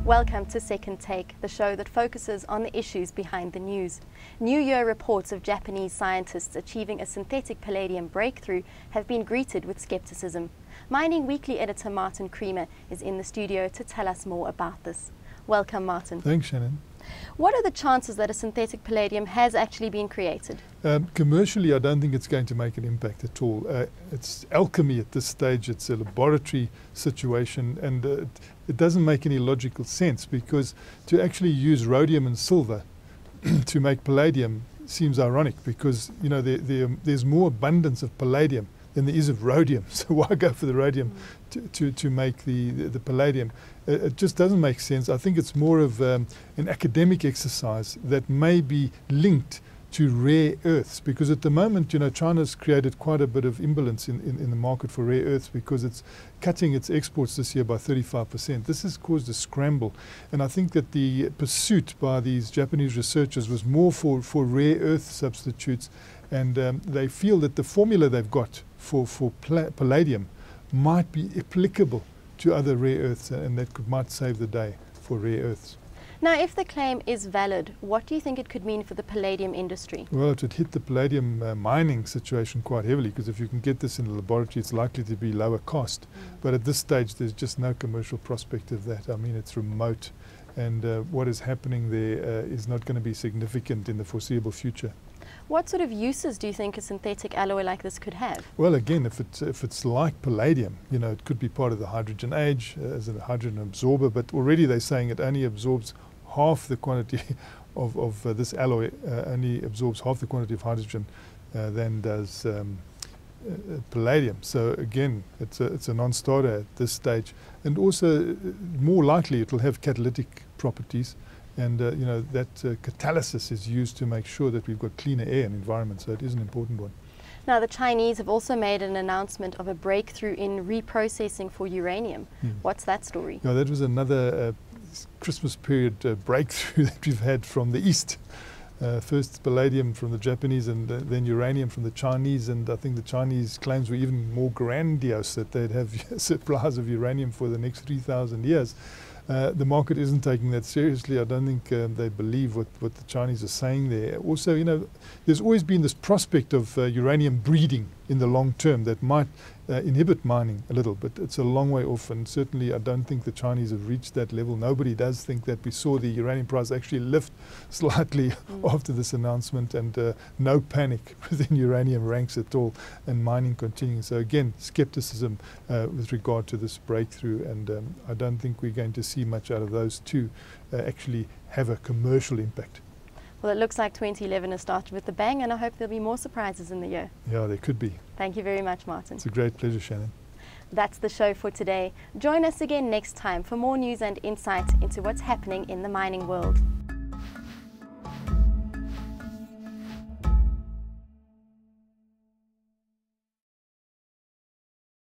Welcome to Second Take, the show that focuses on the issues behind the news. New Year reports of Japanese scientists achieving a synthetic palladium breakthrough have been greeted with skepticism. Mining Weekly editor Martin Creamer is in the studio to tell us more about this. Welcome, Martin. Thanks, Shannon. What are the chances that a synthetic palladium has actually been created? Commercially, I don't think it's going to make an impact at all. It's alchemy at this stage. It's a laboratory situation, and it doesn't make any logical sense, because to actually use rhodium and silver to make palladium seems ironic, because you know there's more abundance of palladium than there is of rhodium. So why go for the rhodium to make the palladium? It just doesn't make sense. I think it's more of an academic exercise that may be linked to rare earths, because at the moment, you know, China's created quite a bit of imbalance in the market for rare earths, because it's cutting its exports this year by 35%. This has caused a scramble, and I think that the pursuit by these Japanese researchers was more for rare earth substitutes, and they feel that the formula they've got for palladium might be applicable to other rare earths, and that might save the day for rare earths. Now, if the claim is valid, what do you think it could mean for the palladium industry? Well, it would hit the palladium mining situation quite heavily, because if you can get this in the laboratory, it's likely to be lower cost. But at this stage, there's just no commercial prospect of that. I mean, it's remote, and what is happening there is not going to be significant in the foreseeable future. What sort of uses do you think a synthetic alloy like this could have? Well, again, if it's like palladium, you know, it could be part of the hydrogen age as a hydrogen absorber, but already they're saying it only absorbs half the quantity of this alloy, only absorbs half the quantity of hydrogen than does palladium. So again, it's a non-starter at this stage, and also more likely it will have catalytic properties, and you know, that catalysis is used to make sure that we've got cleaner air and environment, so it is an important one. Now, the Chinese have also made an announcement of a breakthrough in reprocessing for uranium. What's that story? Yeah, that was another Christmas period breakthrough that we've had from the East. First palladium from the Japanese, and then uranium from the Chinese, and I think the Chinese claims were even more grandiose, that they'd have supplies of uranium for the next 3,000 years. The market isn't taking that seriously. I don't think they believe what the Chinese are saying there. Also, you know, there's always been this prospect of uranium breeding in the long term that might inhibit mining a little, but it's a long way off, and certainly I don't think the Chinese have reached that level. Nobody does think that. We saw the uranium price actually lift slightly after this announcement, and no panic within uranium ranks at all, and mining continuing. So again, skepticism with regard to this breakthrough, and I don't think we're going to see much out of those two actually have a commercial impact. Well, it looks like 2011 has started with a bang, and I hope there'll be more surprises in the year. Yeah, there could be. Thank you very much, Martin. It's a great pleasure, Shannon. That's the show for today. Join us again next time for more news and insight into what's happening in the mining world.